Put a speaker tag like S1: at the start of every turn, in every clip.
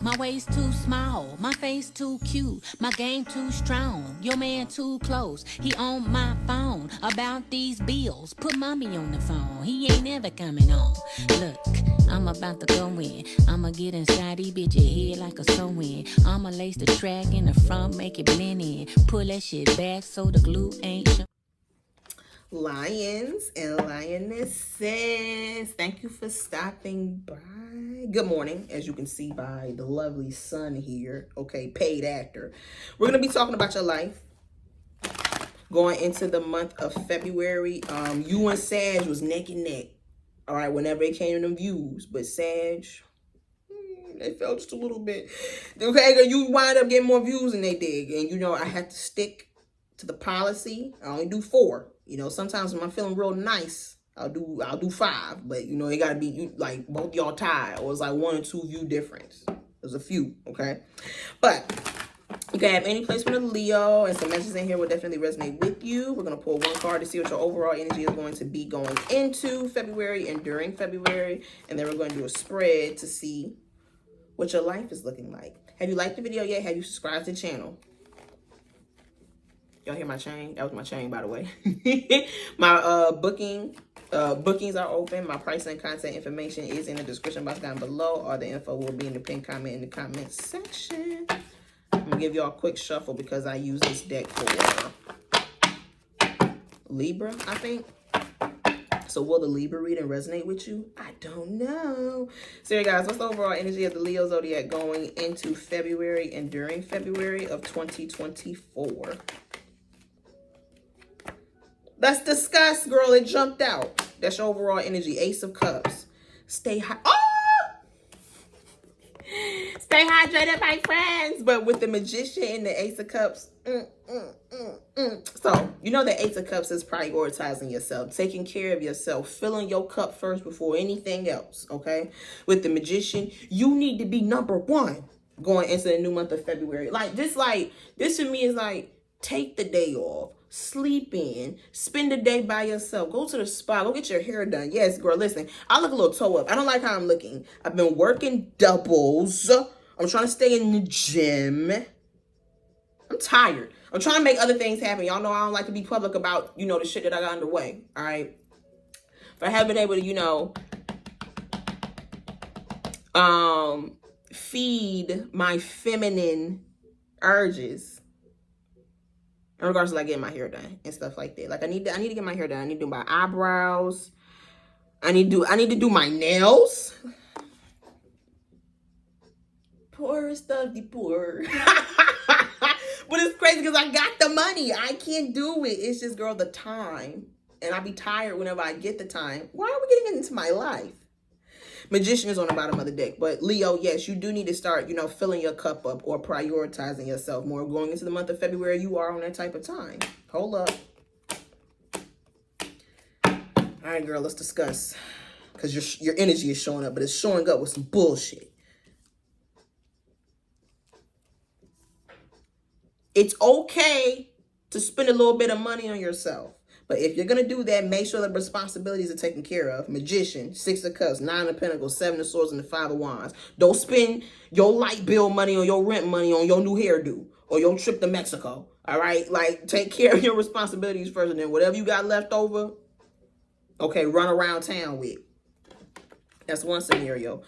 S1: My waist too small, my face too cute, my game too strong, your man too close. He on my phone about these bills. Put mommy on the phone, he ain't never coming home. Look, I'm about to go in. I'ma get inside these bitches head like a sew-in. I'ma lace the track in the front, make it blend in. Pull that shit back so the glue ain't
S2: Lions and lionesses, thank you for stopping by. Good morning, as you can see by the lovely sun here. Okay, paid actor. We're gonna be talking about your life going into the month of February. You and Sag was neck and neck. All right, whenever it came to them views, but Sag, they fell just a little bit. Okay, you wind up getting more views than they did, and you know I had to stick to the policy. I only do 4. You know, sometimes when I'm feeling real nice, I'll do 5. But you know, it gotta be like both y'all tied, or it's like 1 or 2 view difference. There's a few, okay? But you can have any placement of Leo, and some messages in here will definitely resonate with you. We're gonna pull 1 card to see what your overall energy is going to be going into February and during February, and then we're going to do a spread to see what your life is looking like. Have you liked the video yet? Have you subscribed to the channel? Y'all hear my chain? That was my chain, by the way. My bookings are open. My pricing and contact information is in the description box down below. All the info will be in the pinned comment in the comment section. I'm gonna give y'all a quick shuffle because I use this deck for Libra, I think. So will the Libra reading resonate with you? I don't know. So here, guys, what's the overall energy of the Leo Zodiac going into February and during February of 2024? Let's discuss, girl. It jumped out. That's your overall energy. Ace of Cups. Stay high. Oh! Stay hydrated, my friends. But with the Magician and the Ace of Cups. So, you know the Ace of Cups is prioritizing yourself. Taking care of yourself. Filling your cup first before anything else. Okay? With the Magician, you need to be number 1 going into the new month of February. This for me is like, take the day off. Sleep in, spend the day by yourself, go to the spa, go get your hair done. Yes, girl, listen, I look a little toe up. I don't like how I'm looking. I've been working doubles. I'm trying to stay in the gym. I'm tired. I'm trying to make other things happen. Y'all know I don't like to be public about, you know, the shit that I got underway. All right. But I haven't been able to, you know, feed my feminine urges. In regards to like getting my hair done and stuff like that. Like I need to get my hair done. I need to do my eyebrows. I need to do my nails. Poor stuff, the poor. But it's crazy because I got the money. I can't do it. It's just, girl, the time. And I be tired whenever I get the time. Why are we getting into my life? Magician is on the bottom of the deck. But Leo, yes, you do need to start, you know, filling your cup up or prioritizing yourself more. Going into the month of February, you are on that type of time. Hold up. All right, girl, let's discuss. Because your energy is showing up, but it's showing up with some bullshit. It's okay to spend a little bit of money on yourself. But if you're going to do that, make sure the responsibilities are taken care of. Magician, 6 of Cups, 9 of Pentacles, 7 of Swords, and the 5 of Wands. Don't spend your light bill money or your rent money on your new hairdo or your trip to Mexico. All right? Like, take care of your responsibilities first, and then whatever you got left over, okay, run around town with. That's one scenario.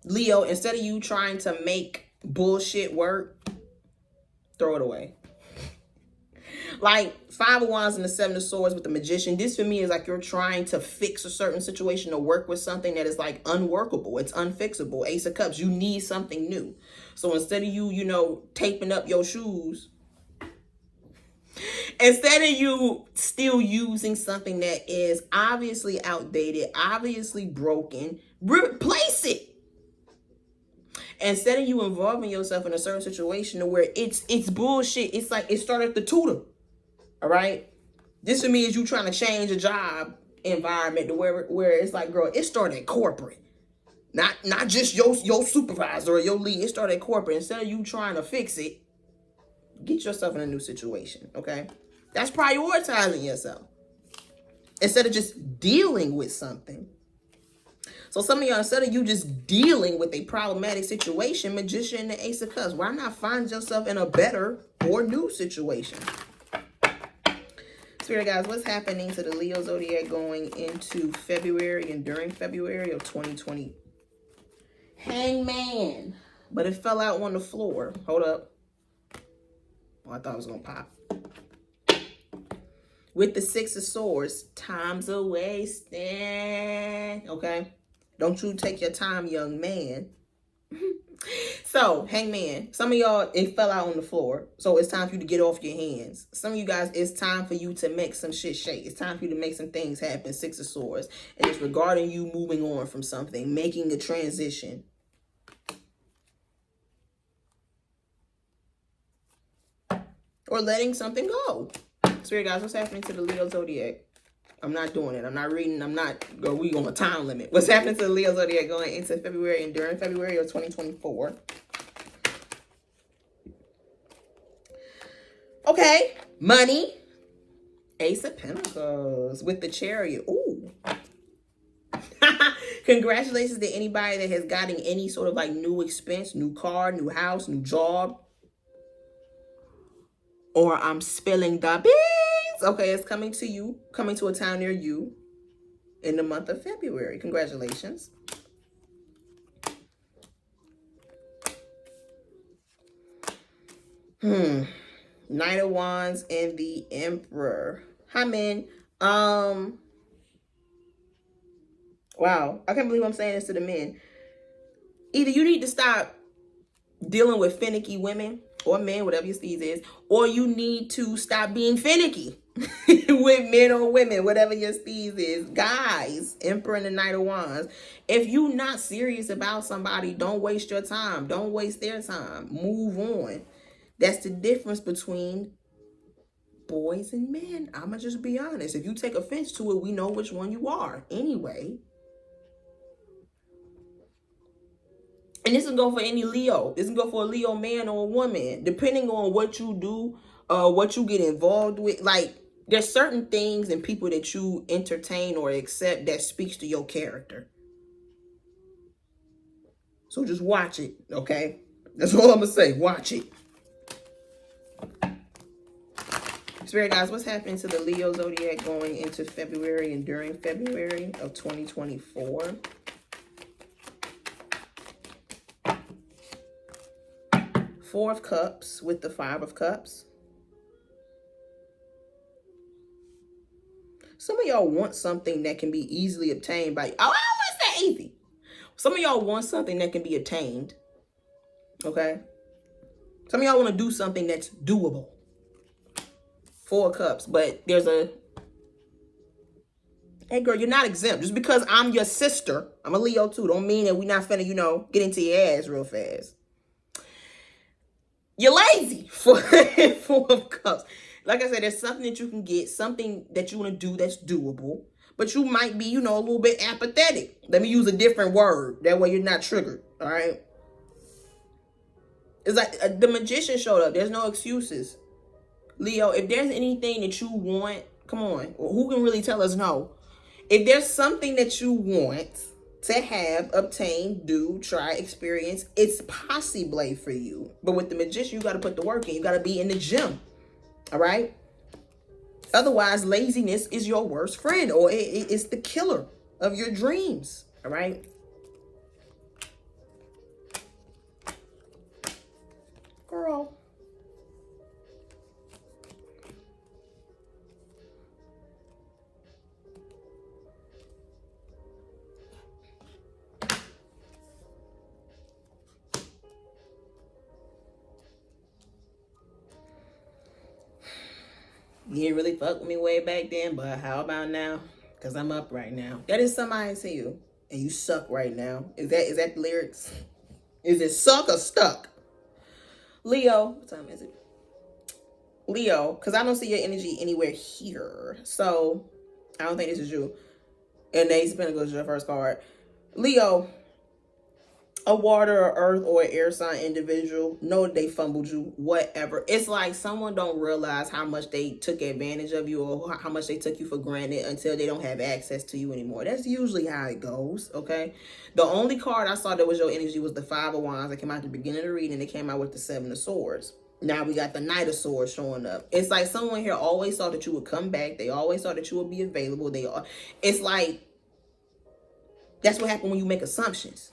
S2: Leo, instead of you trying to make bullshit work, throw it away. Like 5 of Wands and the 7 of Swords with the Magician. This for me is like you're trying to fix a certain situation or work with something that is like unworkable. It's unfixable. Ace of Cups, you need something new. So instead of you, you know, taping up your shoes, instead of you still using something that is obviously outdated, obviously broken, replace it. Instead of you involving yourself in a certain situation where it's bullshit, it's like it started at the tutor. All right? This for me is you trying to change a job environment to where it's like, girl, it started corporate. Not just your supervisor or your lead. It started corporate. Instead of you trying to fix it, get yourself in a new situation, okay? That's prioritizing yourself instead of just dealing with something. So some of y'all, instead of you just dealing with a problematic situation, Magician and the Ace of Cups, why not find yourself in a better or new situation? Spirit guys, what's happening to the Leo Zodiac going into February and during February of 2020? Hangman. But it fell out on the floor. Hold up. Oh, I thought it was going to pop. With the Six of Swords, time's a wasting. Okay? Don't you take your time, young man. So, Hangman, some of y'all, it fell out on the floor. So, it's time for you to get off your hands. Some of you guys, it's time for you to make some shit shake. It's time for you to make some things happen. Six of Swords. And it's regarding you moving on from something, making a transition. Or letting something go. Spirit guys, what's happening to the Leo Zodiac? I'm not doing it. I'm not reading. We on a time limit. What's happening to the Leo Zodiac going into February and during February of 2024? Okay. Money. Ace of Pentacles with the Chariot. Ooh. Congratulations to anybody that has gotten any sort of like new expense, new car, new house, new job. Or I'm spilling the beans. Okay, it's coming to you, coming to a town near you in the month of February. Congratulations. Knight of Wands and the Emperor. Hi, men. Wow, I can't believe I'm saying this to the men. Either you need to stop dealing with finicky women or men, whatever your steez is, or you need to stop being finicky with men or women, whatever your steez is. Guys, Emperor and the Knight of Wands. If you're not serious about somebody, don't waste your time. Don't waste their time. Move on. That's the difference between boys and men. I'ma just be honest. If you take offense to it, we know which one you are. Anyway. And this can go for any Leo. This can go for a Leo man or a woman. Depending on what you do, what you get involved with. Like, there's certain things and people that you entertain or accept that speaks to your character. So just watch it, okay? That's all I'm going to say. Watch it. Spirit guys, what's happening to the Leo Zodiac going into February and during February of 2024? Four of Cups with the Five of Cups. Some of y'all want something that can be easily obtained by... Oh, I don't want to say easy. Some of y'all want something that can be attained. Okay? Some of y'all want to do something that's doable. Four of Cups. But there's a... Hey, girl, you're not exempt. Just because I'm your sister, I'm a Leo too, don't mean that we're not finna, get into your ass real fast. You're lazy for Four of Cups. Like I said, there's something that you can get, something that you want to do that's doable. But you might be, a little bit apathetic. Let me use a different word. That way you're not triggered. All right? It's like the Magician showed up. There's no excuses. Leo, if there's anything that you want, come on. Who can really tell us no? If there's something that you want to have, obtain, do, try, experience, it's possible for you. But with the Magician, you got to put the work in. You got to be in the gym. All right? Otherwise, laziness is your worst friend, or it's the killer of your dreams. All right? Girl. You didn't really fuck with me way back then, but how about now? Because I'm up right now. That is somebody to you. And you suck right now. Is that the lyrics? Is it suck or stuck? Leo, what time is it? Leo, because I don't see your energy anywhere here. So, I don't think this is you. And Ace of Pentacles is your first card. Leo, a water or earth or air sign individual, know that they fumbled you, whatever. It's like someone don't realize how much they took advantage of you or how much they took you for granted until they don't have access to you anymore. That's usually how it goes, okay? The only card I saw that was your energy was the Five of Wands that came out at the beginning of the reading. It came out with the Seven of Swords. Now we got the Knight of Swords showing up. It's like someone here always thought that you would come back. They always thought that you would be available. It's like, that's what happened when you make assumptions.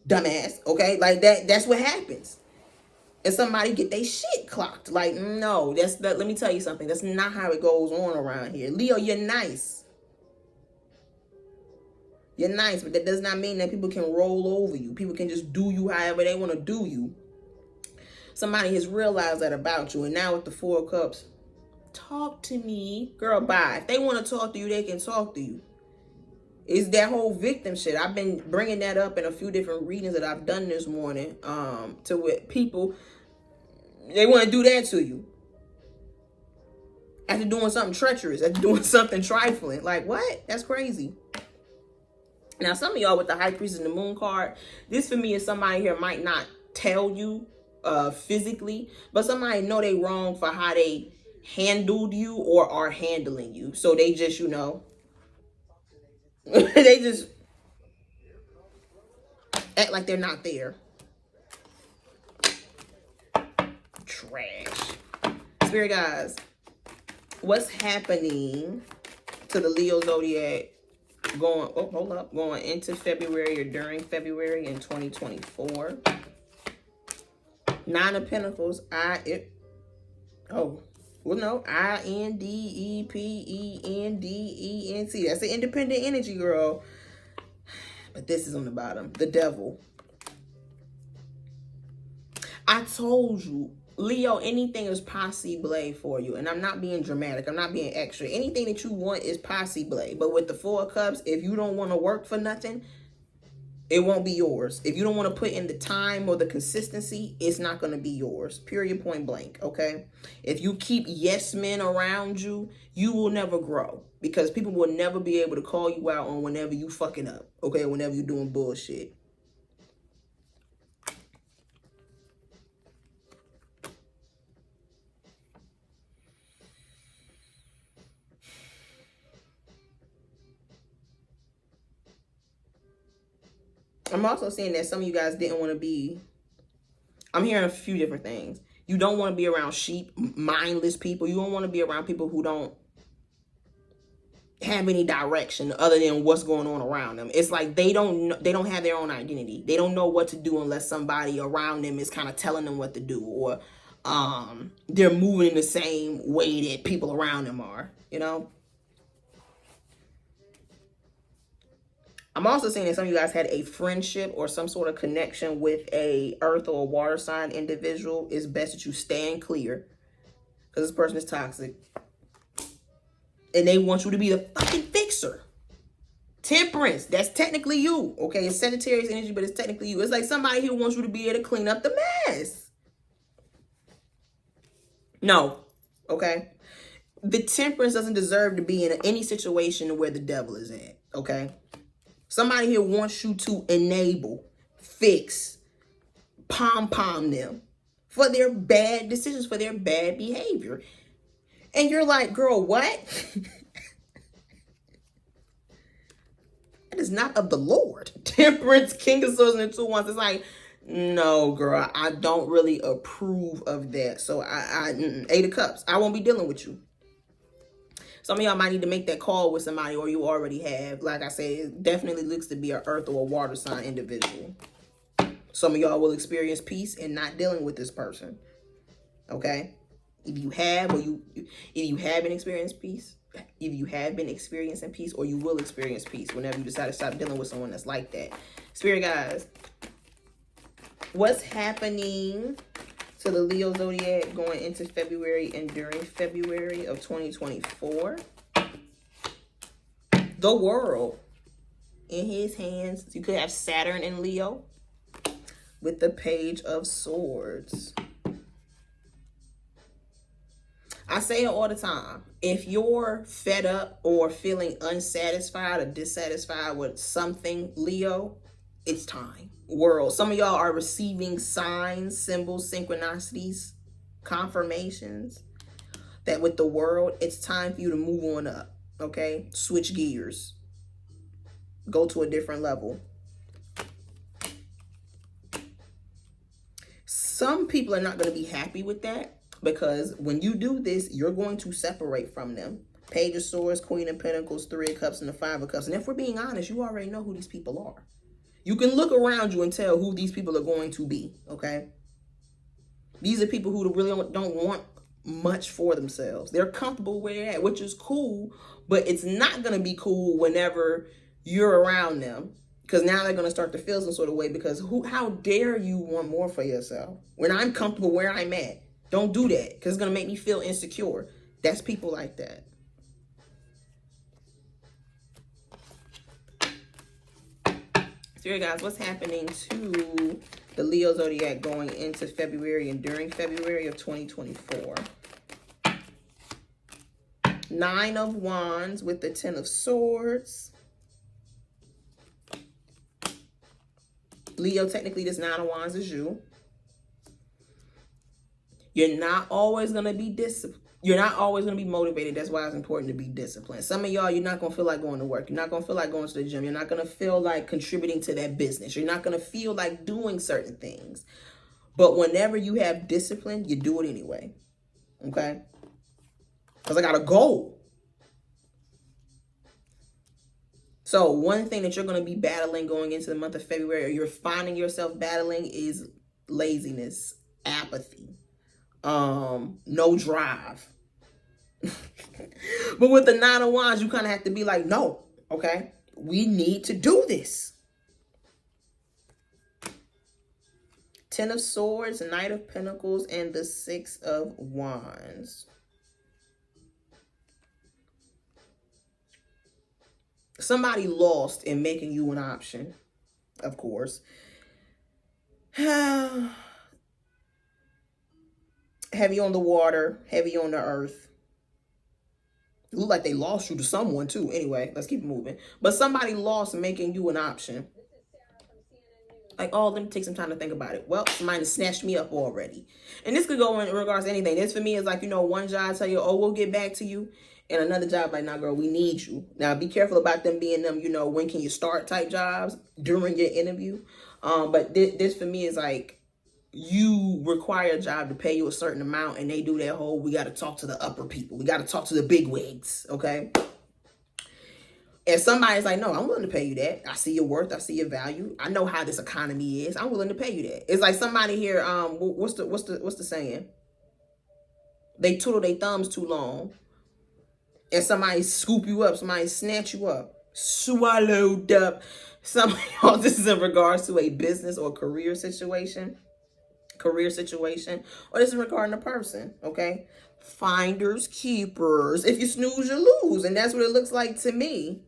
S2: Dumbass, okay? Like that's what happens. And somebody get their shit clocked. Like, no, let me tell you something. That's not how it goes on around here. Leo, you're nice. You're nice, but that does not mean that people can roll over you. People can just do you however they want to do you. Somebody has realized that about you. And now with the Four of Cups, talk to me. Girl, bye. If they want to talk to you, they can talk to you. It's that whole victim shit. I've been bringing that up in a few different readings that I've done this morning. To with people, they want to do that to you. After doing something treacherous, after doing something trifling. Like, what? That's crazy. Now, some of y'all with the High Priestess and the Moon card, this for me is somebody here might not tell you physically, but somebody know they wrong for how they handled you or are handling you. So they just, they just act like they're not there. Trash. Spirit guys, what's happening to the Leo zodiac going into February or during February in 2024? Nine of Pentacles, INDEPENDENT. That's the independent energy, girl. But this is on the bottom. The Devil. I told you, Leo, anything is possible for you. And I'm not being dramatic. I'm not being extra. Anything that you want is possible. But with the Four of Cups, if you don't want to work for nothing, it won't be yours. If you don't want to put in the time or the consistency, it's not going to be yours. Period, point blank, okay? If you keep yes men around you, you will never grow. Because people will never be able to call you out on whenever you fucking up, okay? Whenever you're doing bullshit. I'm also seeing that some of you guys didn't want to be, I'm hearing a few different things. You don't want to be around sheep, mindless people. You don't want to be around people who don't have any direction other than what's going on around them. It's like they don't have their own identity. They don't know what to do unless somebody around them is kind of telling them what to do, or they're moving in the same way that people around them are, I'm also saying that some of you guys had a friendship or some sort of connection with a earth or a water sign individual. It's best that you stand clear because this person is toxic. And they want you to be the fucking fixer. Temperance, that's technically you. Okay, it's Sagittarius energy, but it's technically you. It's like somebody here wants you to be able to clean up the mess. No, okay? The Temperance doesn't deserve to be in any situation where the devil is at, okay? Somebody here wants you to enable, fix, pom-pom them for their bad decisions, for their bad behavior. And you're like, girl, what? That is not of the Lord. Temperance, King of Swords, and the Two Wands. It's like, no, girl, I don't really approve of that. So Eight of Cups, I won't be dealing with you. Some of y'all might need to make that call with somebody, or you already have. Like I said, it definitely looks to be an earth or a water sign individual. Some of y'all will experience peace in not dealing with this person. Okay? If you have, or if you have been experiencing peace, either you have been experiencing peace, or you will experience peace whenever you decide to stop dealing with someone that's like that. Spirit guys, what's happening to the Leo zodiac going into February and during February of 2024? The World in his hands. You could have Saturn in Leo with the Page of Swords. I say it all the time. If you're fed up or feeling unsatisfied or dissatisfied with something, Leo, it's time. World, some of y'all are receiving signs, symbols, synchronicities, confirmations that with the world, it's time for you to move on up. Okay, switch gears, go to a different level. Some people are not going to be happy with that, because when you do this, you're going to separate from them. Page of Swords, Queen of Pentacles, Three of Cups, and the Five of Cups. And if we're being honest, you already know who these people are. You can look around you and tell who these people are going to be, okay? These are people who really don't want much for themselves. They're comfortable where they're at, which is cool, but it's not going to be cool whenever you're around them, because now they're going to start to feel some sort of way, because how dare you want more for yourself when I'm comfortable where I'm at? Don't do that, because it's going to make me feel insecure. That's people like that. Spirit guys, what's happening to the Leo Zodiac going into February and during February of 2024? Nine of Wands with the Ten of Swords. Leo, technically this Nine of Wands is you. You're not always going to be disciplined. You're not always going to be motivated. That's why it's important to be disciplined. Some of y'all, you're not going to feel like going to work. You're not going to feel like going to the gym. You're not going to feel like contributing to that business. You're not going to feel like doing certain things. But whenever you have discipline, you do it anyway. Okay? Because I got a goal. So one thing that you're going to be battling going into the month of February, or you're finding yourself battling, is laziness, apathy, no drive. But with the Nine of Wands, you kind of have to be like, no, okay, we need to do this. Ten of Swords, Knight of Pentacles, and the Six of Wands. Somebody lost in making you an option, of course. Heavy on the water, heavy on the earth. It looked like they lost you to someone too. Anyway, let's keep moving. But somebody lost making you an option. Like, oh, let me take some time to think about it. Well, somebody snatched me up already. And this could go in regards to anything. This for me is like, you know, one job tell you, oh, we'll get back to you. And another job like, nah, girl, we need you. Now, be careful about them being them, you know, when can you start type jobs during your interview. But this for me is like, you require a job to pay you a certain amount, and they do that whole, we got to talk to the upper people. We got to talk to the big wigs, okay? And somebody's like, no, I'm willing to pay you that. I see your worth. I see your value. I know how this economy is. I'm willing to pay you that. It's like somebody here, what's the saying? They twiddle their thumbs too long, and somebody scoop you up, somebody snatch you up, swallowed up. Some of y'all, this is in regards to a business or career situation, or this is regarding a person, okay? Finders, keepers. If you snooze, you lose, and that's what it looks like to me.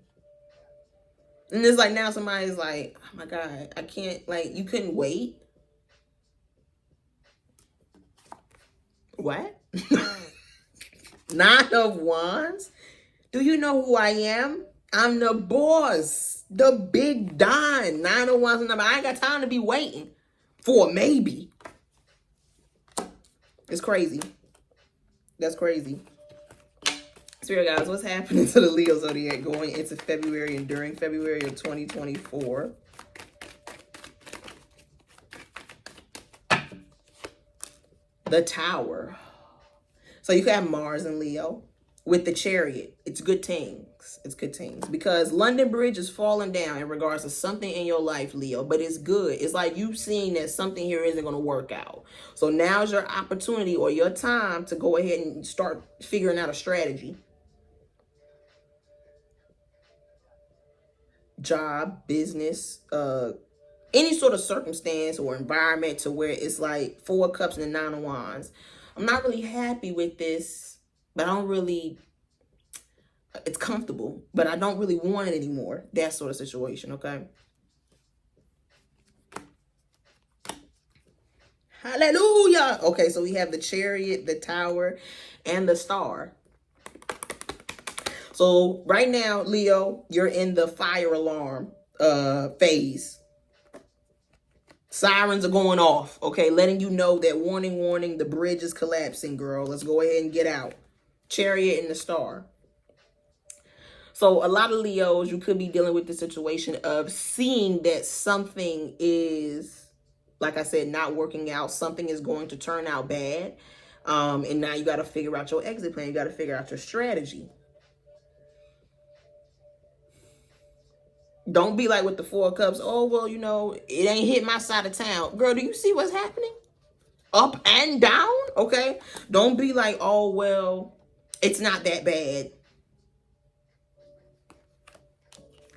S2: And it's like now somebody's like, oh my God, I can't, like, you couldn't wait? What? Nine of Wands? Do you know who I am? I'm the boss, the big Don. Nine of Wands, I ain't got time to be waiting for a maybe. It's crazy. That's crazy. Spirit guys, what's happening to the Leo Zodiac going into February and during February of 2024? The Tower. So you can have Mars and Leo with the Chariot. It's good things. It's good things. Because London Bridge is falling down in regards to something in your life, Leo. But it's good. It's like you've seen that something here isn't going to work out. So now's your opportunity or your time to go ahead and start figuring out a strategy. Job, business, any sort of circumstance or environment to where it's like Four of Cups and the Nine of Wands. I'm not really happy with this, but I don't really, it's comfortable, but I don't really want it anymore. That sort of situation, okay? Hallelujah. Okay, so we have the Chariot, the Tower, and the Star. So right now, Leo, you're in the fire alarm phase. Sirens are going off, okay? Letting you know that warning, warning, the bridge is collapsing, girl. Let's go ahead and get out. Chariot and the Star. So a lot of Leos, you could be dealing with the situation of seeing that something is, like I said, not working out. Something is going to turn out bad. And now you got to figure out your exit plan. You got to figure out your strategy. Don't be like with the Four of Cups. Oh, well, you know, it ain't hit my side of town. Girl, do you see what's happening? Up and down, okay? Don't be like, oh, well, it's not that bad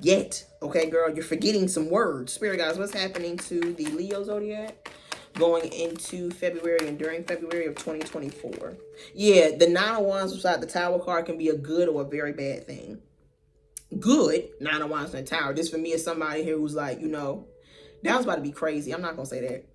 S2: yet. Okay, girl, you're forgetting some words. Spirit guys, what's happening to the Leo zodiac going into February and during February of 2024? Yeah, the Nine of Wands beside the Tower card can be a good or a very bad thing. Good, Nine of Wands and the Tower. This for me is somebody here who's like, you know, that was about to be crazy. I'm not going to say that.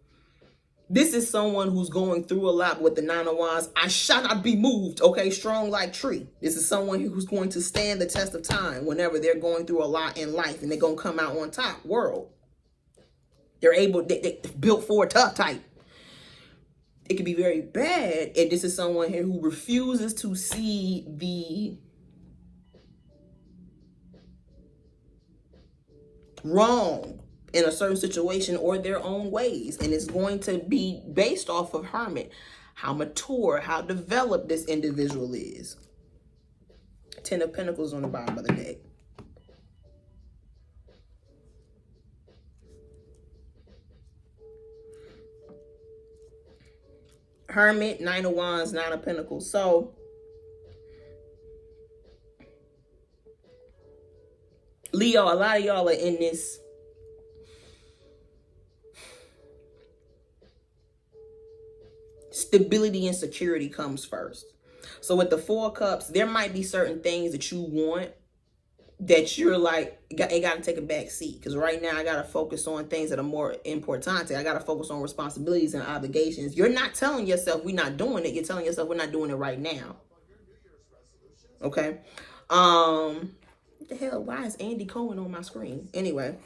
S2: This is someone who's going through a lot with the Nine of Wands. I shall not be moved, okay? Strong like tree. This is someone who's going to stand the test of time whenever they're going through a lot in life, and they're going to come out on top. World. They're able, they built for a tough type. It can be very bad if this is someone here who refuses to see the wrong in a certain situation or their own ways. And it's going to be based off of Hermit, how mature, how developed this individual is. Ten of Pentacles on the bottom of the deck. Hermit, Nine of Wands, Nine of Pentacles. So Leo, a lot of y'all are in this stability and security comes first. So with the Four Cups, there might be certain things that you want that you're like, it got to take a back seat. Because right now I got to focus on things that are more important. I got to focus on responsibilities and obligations. You're not telling yourself we're not doing it. You're telling yourself we're not doing it right now. Okay. What the hell? Why is Andy Cohen on my screen? Anyway.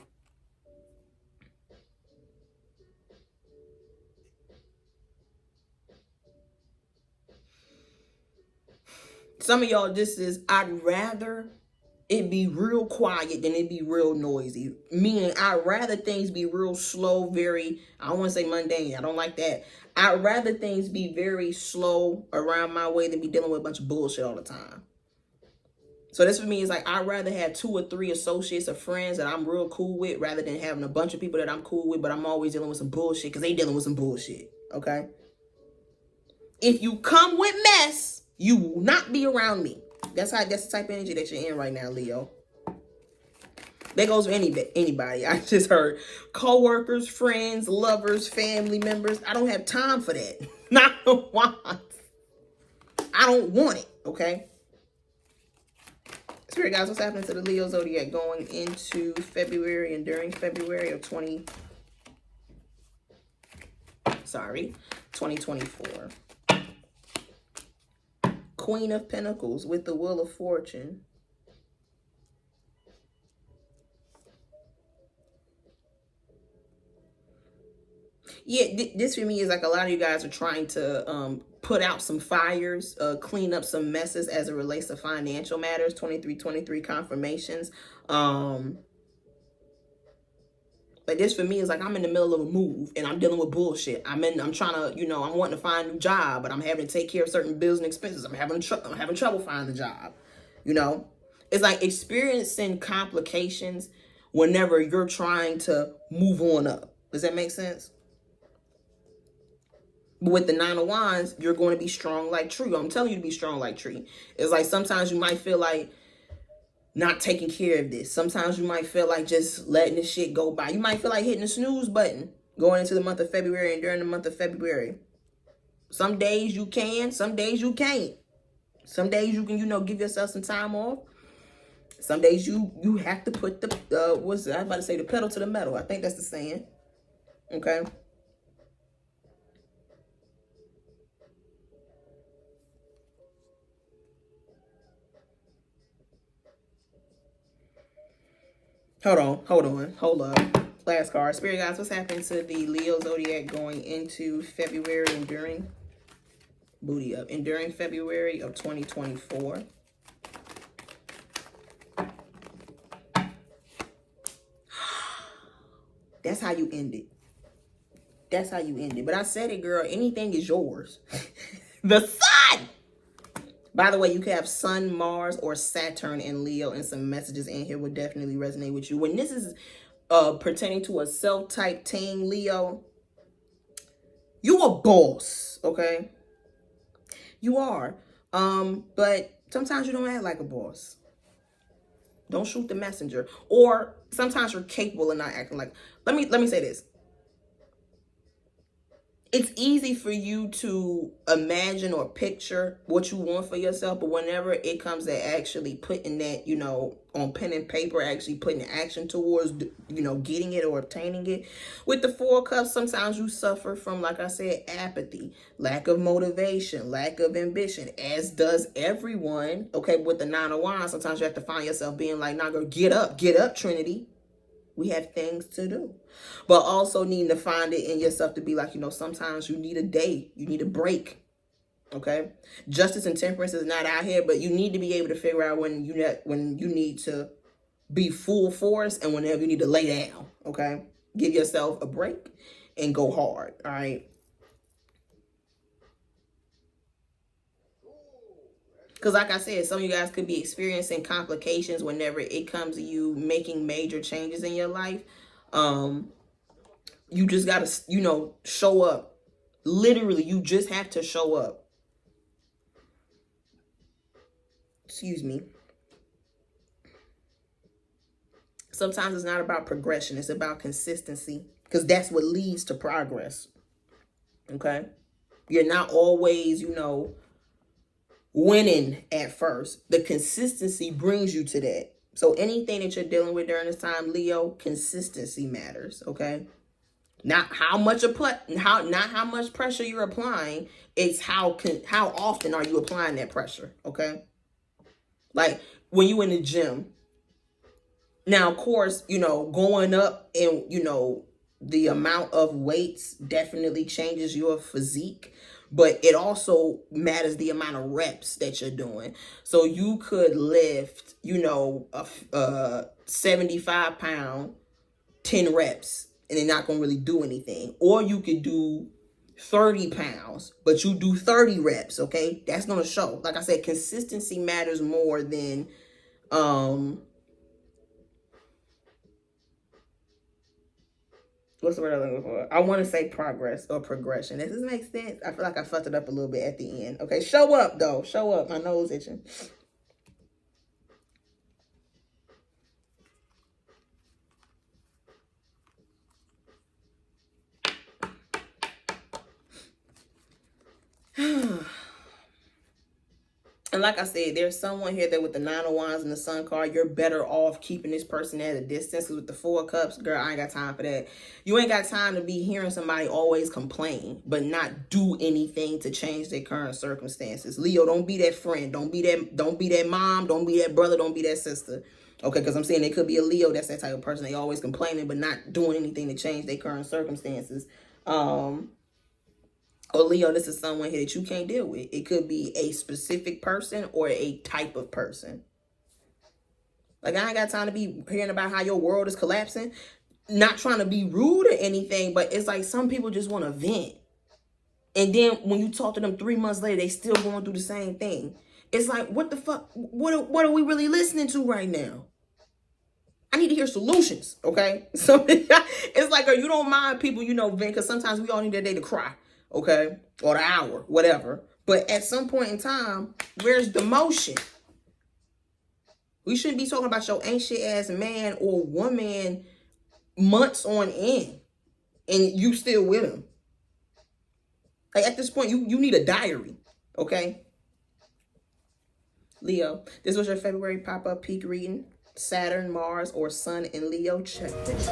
S2: Some of y'all, this is, I'd rather it be real quiet than it be real noisy. Meaning, I'd rather things be real slow, very, I don't want to say mundane. I don't like that. I'd rather things be very slow around my way than be dealing with a bunch of bullshit all the time. So this for me is like, I'd rather have 2 or 3 associates or friends that I'm real cool with rather than having a bunch of people that I'm cool with, but I'm always dealing with some bullshit because they dealing with some bullshit. Okay? If you come with mess, you will not be around me. That's the type of energy that you're in right now, Leo. That goes for anybody. I just heard co-workers, friends, lovers, family members. I don't have time for that. Not once. I don't want it, okay? Spirit guys, what's happening to the Leo zodiac going into February and during February of 2024? Queen of Pentacles with the Wheel of Fortune. Yeah, this for me is like a lot of you guys are trying to put out some fires, clean up some messes as it relates to financial matters. 2323 confirmations. But this for me is like I'm in the middle of a move and I'm dealing with bullshit. I'm trying to, you know, I'm wanting to find a new job, but I'm having to take care of certain bills and expenses. I'm having trouble finding a job. You know, it's like experiencing complications whenever you're trying to move on up. Does that make sense? But with the Nine of Wands, you're going to be strong like tree. I'm telling you to be strong like tree. It's like sometimes you might feel like not taking care of this. Sometimes you might feel like just letting this shit go by. You might feel like hitting the snooze button going into the month of February and during the month of February. Some days you can, some days you can't. Some days you can, you know, give yourself some time off. Some days you have to put the, I was about to say the pedal to the metal. I think that's the saying. Okay. Hold on. Hold up. Last card. Spirit guys, what's happening to the Leo zodiac going into February and during booty up and during February of 2024? That's how you end it. That's how you end it. But I said it, girl. Anything is yours. The sun. By the way, you could have Sun, Mars, or Saturn in Leo, and some messages in here would definitely resonate with you. When this is pertaining to a self-type teen, Leo, you a boss, okay? You are. But sometimes you don't act like a boss. Don't shoot the messenger. Or sometimes you're capable of not acting like. Let me say this. It's easy for you to imagine or picture what you want for yourself, but whenever it comes to actually putting that, you know, on pen and paper, actually putting action towards, you know, getting it or obtaining it. With the Four of Cups, sometimes you suffer from, like I said, apathy, lack of motivation, lack of ambition, as does everyone. Okay, with the Nine of Wands, sometimes you have to find yourself being like, nah, girl, get up, Trinity. We have things to do. But also needing to find it in yourself to be like, you know, sometimes you need a day. You need a break. Okay? Justice and temperance is not out here, but you need to be able to figure out when you need to be full force and whenever you need to lay down. Okay? Give yourself a break and go hard. All right? Because like I said, some of you guys could be experiencing complications whenever it comes to you making major changes in your life. You just got to, you know, show up. Literally, you just have to show up. Excuse me. Sometimes it's not about progression. It's about consistency. Because that's what leads to progress. Okay? You're not always, you know, winning at first. The consistency brings you to that. So anything that you're dealing with during this time, Leo, consistency matters, okay? Not how much pressure you're applying, it's how often are you applying that pressure, okay? Like when you in the gym. Now, of course, you know, going up and, you know, the amount of weights definitely changes your physique. But it also matters the amount of reps that you're doing. So you could lift, you know, a 75 pound, 10 reps, and they're not going to really do anything. Or you could do 30 pounds, but you do 30 reps, okay? That's going to show. Like I said, consistency matters more than, what's the word I'm looking for? I want to say progress or progression. Does this make sense? I feel like I fucked it up a little bit at the end. Okay, show up, though. Show up. My nose itching. And like I said, there's someone here that with the Nine of Wands and the Sun card, you're better off keeping this person at a distance. Because with the Four of Cups, girl, I ain't got time for that. You ain't got time to be hearing somebody always complain, but not do anything to change their current circumstances. Leo, don't be that friend. Don't be that mom. Don't be that brother. Don't be that sister. Okay, because I'm saying it could be a Leo that's that type of person. They always complaining, but not doing anything to change their current circumstances. Or Leo, this is someone here that you can't deal with. It could be a specific person or a type of person. Like, I ain't got time to be hearing about how your world is collapsing. Not trying to be rude or anything, but it's like some people just want to vent. And then when you talk to them 3 months later, they still going through the same thing. It's like, what the fuck? What are we really listening to right now? I need to hear solutions, okay? So it's like, you don't mind people, you know, vent, because sometimes we all need a day to cry. Okay, or the hour, whatever. But at some point in time, where's the motion? We shouldn't be talking about your ancient ass man or woman months on end, and you still with him. Like at this point, you need a diary. Okay, Leo, this was your February pop-up peak reading. Saturn, Mars, or Sun in Leo. Check this.